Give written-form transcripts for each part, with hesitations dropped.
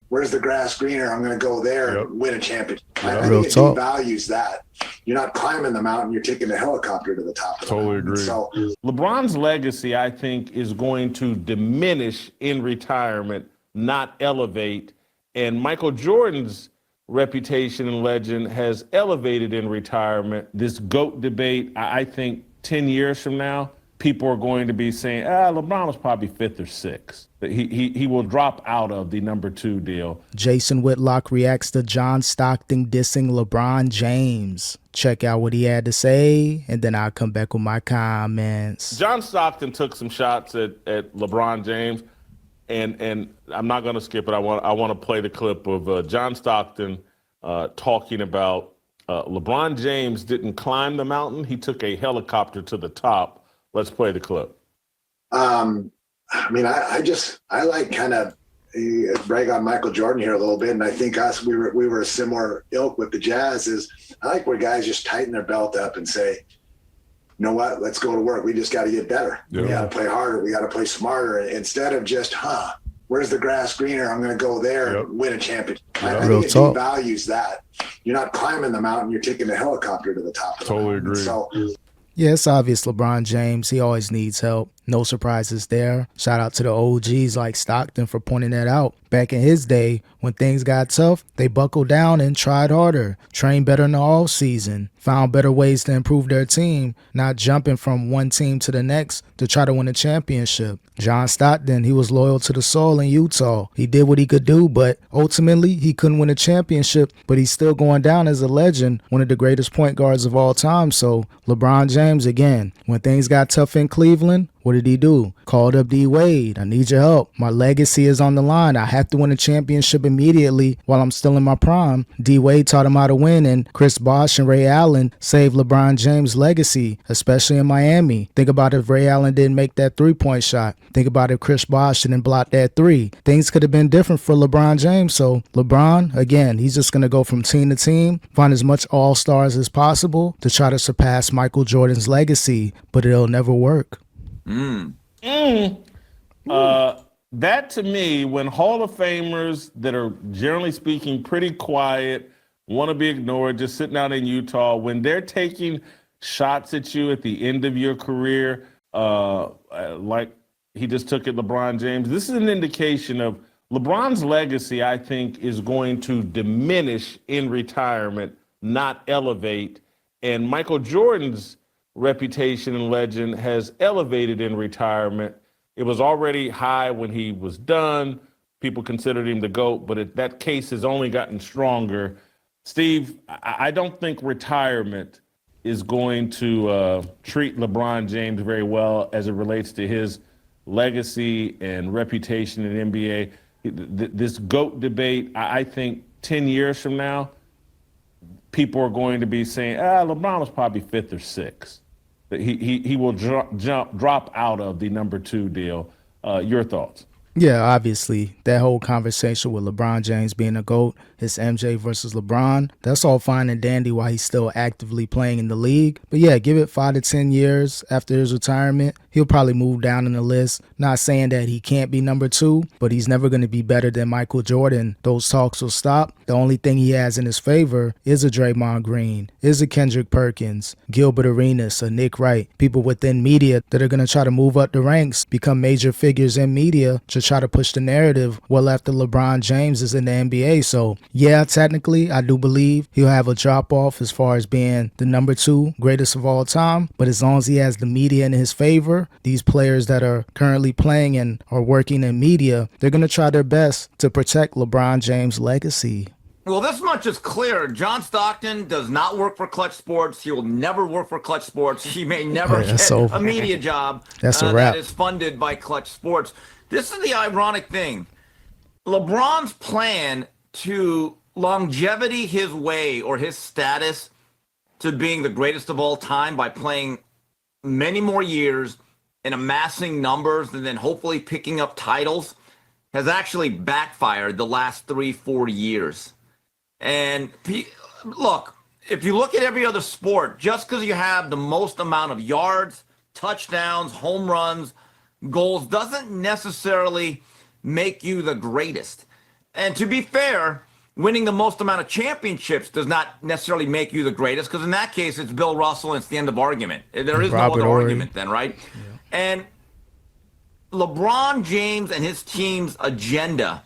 where's the grass greener? I'm going to go there and win a championship. I Real think it talk. devalues that. You're not climbing the mountain, you're taking the helicopter to the top of the mountain. Agree. So LeBron's legacy, I think, is going to diminish in retirement, not elevate. And Michael Jordan's reputation and legend has elevated in retirement. This GOAT debate, I think 10 years from now, people are going to be saying, LeBron was probably fifth or sixth. He will drop out of the number 2 deal. Jason Whitlock reacts to John Stockton dissing LeBron James. Check out what he had to say, and then I'll come back with my comments. John Stockton took some shots at LeBron James, and I'm not going to skip it. I want to play the clip of John Stockton talking about LeBron James didn't climb the mountain. He took a helicopter to the top. Let's play the clip. I mean, I like kind of brag on Michael Jordan here a little bit, and I think we were a similar ilk with the Jazz. Is I like where guys just tighten their belt up and say, you know what, let's go to work. We just got to get better. Yeah. We got to play harder. We got to play smarter instead of just, where's the grass greener? I'm going to go there and win a championship. I think it devalues that. You're not climbing the mountain. You're taking the helicopter to the top of the mountain. Agree. So, yeah, it's obvious LeBron James, he always needs help. No surprises there. Shout out to the OGs like Stockton for pointing that out. Back in his day, when things got tough, they buckled down and tried harder, trained better in the off season, found better ways to improve their team, not jumping from one team to the next to try to win a championship. John Stockton, he was loyal to the soul in Utah. He did what he could do, but ultimately he couldn't win a championship, but he's still going down as a legend, one of the greatest point guards of all time. So LeBron James, again, when things got tough in Cleveland, what did he do? Called up D-Wade. I need your help. My legacy is on the line. I have to win a championship immediately while I'm still in my prime. D-Wade taught him how to win, and Chris Bosh and Ray Allen saved LeBron James' legacy, especially in Miami. Think about if Ray Allen didn't make that three-point shot. Think about if Chris Bosh didn't block that three. Things could have been different for LeBron James. So LeBron, again, he's just going to go from team to team, find as much all-stars as possible to try to surpass Michael Jordan's legacy, but it'll never work. That to me, when Hall of Famers that are generally speaking pretty quiet, want to be ignored, just sitting out in Utah, when they're taking shots at you at the end of your career, like he just took at LeBron James, this is an indication of LeBron's legacy, I think, is going to diminish in retirement, not elevate. And Michael Jordan's reputation and legend has elevated in retirement. It was already high when he was done. People considered him the GOAT, but that case has only gotten stronger. Steve, I don't think retirement is going to treat LeBron James very well as it relates to his legacy and reputation in NBA. This GOAT debate, I think 10 years from now, people are going to be saying, LeBron was probably fifth or sixth. He will drop out of the number 2 deal. Your thoughts? Yeah, obviously, that whole conversation with LeBron James being a GOAT, his MJ versus LeBron, that's all fine and dandy while he's still actively playing in the league. But yeah, give it 5 to 10 years after his retirement, he'll probably move down in the list. Not saying that he can't be number 2, but he's never going to be better than Michael Jordan. Those talks will stop. The only thing he has in his favor is a Draymond Green, is a Kendrick Perkins, Gilbert Arenas, a Nick Wright, people within media that are going to try to move up the ranks, become major figures in media to try to push the narrative well after LeBron James is in the NBA. So yeah, technically, I do believe he'll have a drop-off as far as being the number 2 greatest of all time. But as long as he has the media in his favor, these players that are currently playing and are working in media, they're going to try their best to protect LeBron James' legacy. Well, this much is clear. John Stockton does not work for Clutch Sports. He will never work for Clutch Sports. He may never get a media job that's a wrap. that is funded by Clutch Sports. This is the ironic thing. LeBron's plan to longevity his way or his status to being the greatest of all time by playing many more years and amassing numbers and then hopefully picking up titles has actually backfired the last 3-4 years. And look, if you look at every other sport, just because you have the most amount of yards, touchdowns, home runs, goals doesn't necessarily make you the greatest. And to be fair, winning the most amount of championships does not necessarily make you the greatest, because in that case, it's Bill Russell and it's the end of argument. There is Robert no other Horry. argument then, right? Yeah. And LeBron James and his team's agenda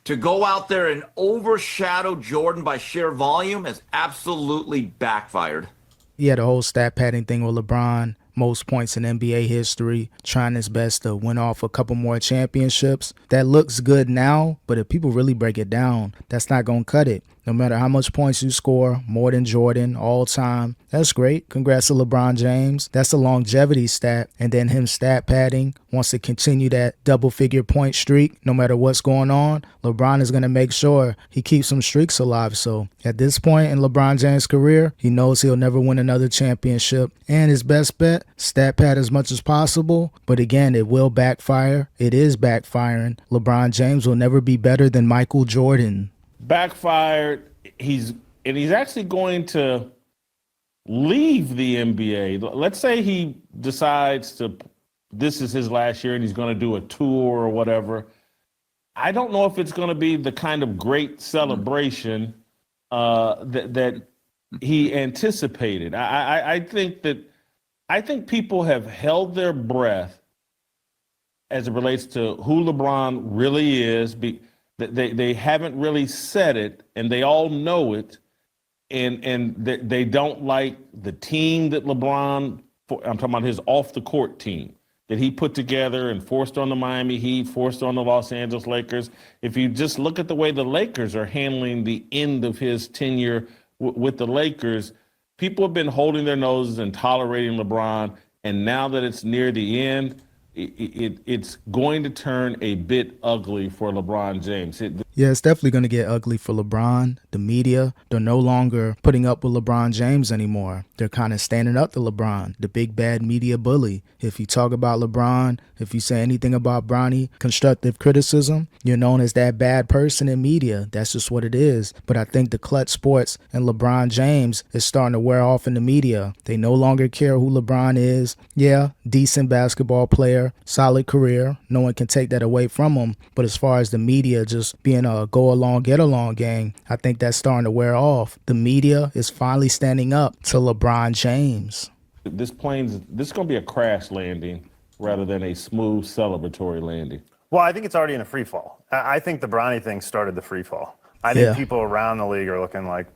to go out there and overshadow Jordan by sheer volume has absolutely backfired. Yeah, the whole stat padding thing with LeBron, most points in NBA history, trying his best to win off a couple more championships. That looks good now, but if people really break it down, that's not going to cut it. No matter how much points you score, more than Jordan all time, that's great. Congrats to LeBron James. That's a longevity stat. And then him stat padding, wants to continue that double-figure point streak no matter what's going on. LeBron is going to make sure he keeps some streaks alive. So at this point in LeBron James' career, he knows he'll never win another championship. And his best bet, stat pad as much as possible. But again, it will backfire. It is backfiring. LeBron James will never be better than Michael Jordan. Backfired. He's actually going to leave the NBA. Let's say he decides this is his last year and he's going to do a tour or whatever. I don't know if it's going to be the kind of great celebration that he anticipated. I think people have held their breath as it relates to who LeBron really is. They haven't really said it, and they all know it, and they don't like the team that LeBron, I'm talking about his off-the-court team, that he put together and forced on the Miami Heat, forced on the Los Angeles Lakers. If you just look at the way the Lakers are handling the end of his tenure with the Lakers, people have been holding their noses and tolerating LeBron, and now that it's near the end, it's going to turn a bit ugly for LeBron James. Yeah, it's definitely going to get ugly for LeBron. The media, they're no longer putting up with LeBron James anymore. They're kind of standing up to LeBron, the big bad media bully. If you talk about LeBron, if you say anything about Bronny, constructive criticism, you're known as that bad person in media. That's just what it is. But I think the clutch sports and LeBron James is starting to wear off in the media. They no longer care who LeBron is. Yeah, decent basketball player, solid career. No one can take that away from him. But as far as the media just being a go-along, get-along gang, I think that's starting to wear off. The media is finally standing up to LeBron James. This is going to be a crash landing rather than a smooth celebratory landing. Well, I think it's already in a free fall. I think the Bronny thing started the free fall. I think people around the league are looking like,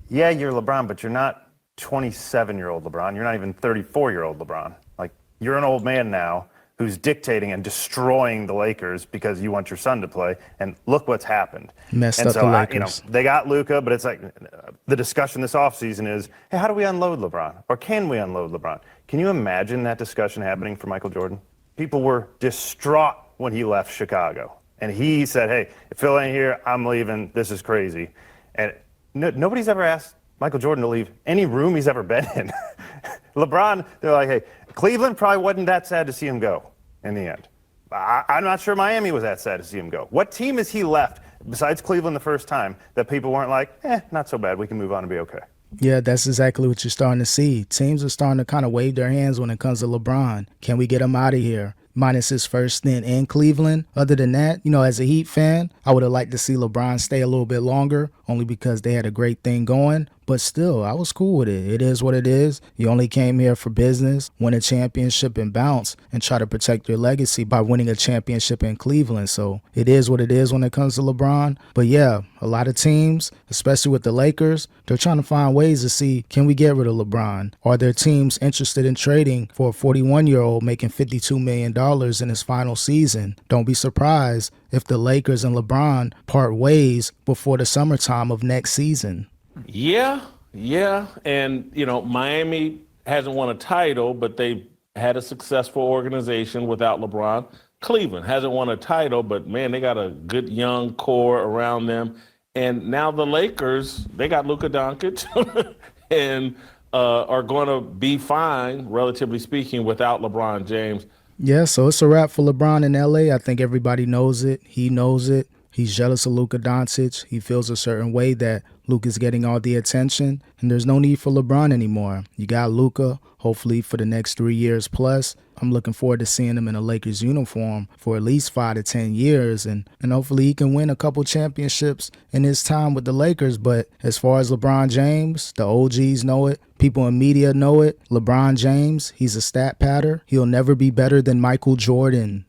yeah, you're LeBron, but you're not 27-year-old LeBron. You're not even 34-year-old LeBron. Like, you're an old man now who's dictating and destroying the Lakers because you want your son to play. And look what's happened. Messed up the Lakers. They got Luka, but it's like the discussion this offseason is, hey, how do we unload LeBron? Or can we unload LeBron? Can you imagine that discussion happening for Michael Jordan? People were distraught when he left Chicago. And he said, hey, if Phil ain't here, I'm leaving. This is crazy. And nobody's ever asked Michael Jordan to leave any room he's ever been in. LeBron, they're like, hey, Cleveland probably wasn't that sad to see him go in the end. I'm not sure Miami was that sad to see him go. What team has he left, besides Cleveland the first time, that people weren't like, not so bad, we can move on and be okay? Yeah, that's exactly what you're starting to see. Teams are starting to kind of wave their hands when it comes to LeBron. Can we get him out of here? Minus his first stint in Cleveland. Other than that, as a Heat fan, I would have liked to see LeBron stay a little bit longer, only because they had a great thing going. But still, I was cool with it. It is what it is. You only came here for business, win a championship and bounce, and try to protect your legacy by winning a championship in Cleveland. So it is what it is when it comes to LeBron. But yeah, a lot of teams, especially with the Lakers, they're trying to find ways to see, can we get rid of LeBron? Are there teams interested in trading for a 41-year-old making $52 million in his final season? Don't be surprised if the Lakers and LeBron part ways before the summertime of next season. Yeah. And, Miami hasn't won a title, but they've had a successful organization without LeBron. Cleveland hasn't won a title, but, man, they got a good young core around them. And now the Lakers, they got Luka Doncic and are going to be fine, relatively speaking, without LeBron James. Yeah, so it's a wrap for LeBron in LA. I think everybody knows it. He knows it. He's jealous of Luka Doncic. He feels a certain way that Luka's getting all the attention, and there's no need for LeBron anymore. You got Luka, hopefully for the next 3 years plus. I'm looking forward to seeing him in a Lakers uniform for at least 5 to 10 years, and hopefully he can win a couple championships in his time with the Lakers. But as far as LeBron James, the OGs know it. People in media know it. LeBron James, he's a stat patter. He'll never be better than Michael Jordan.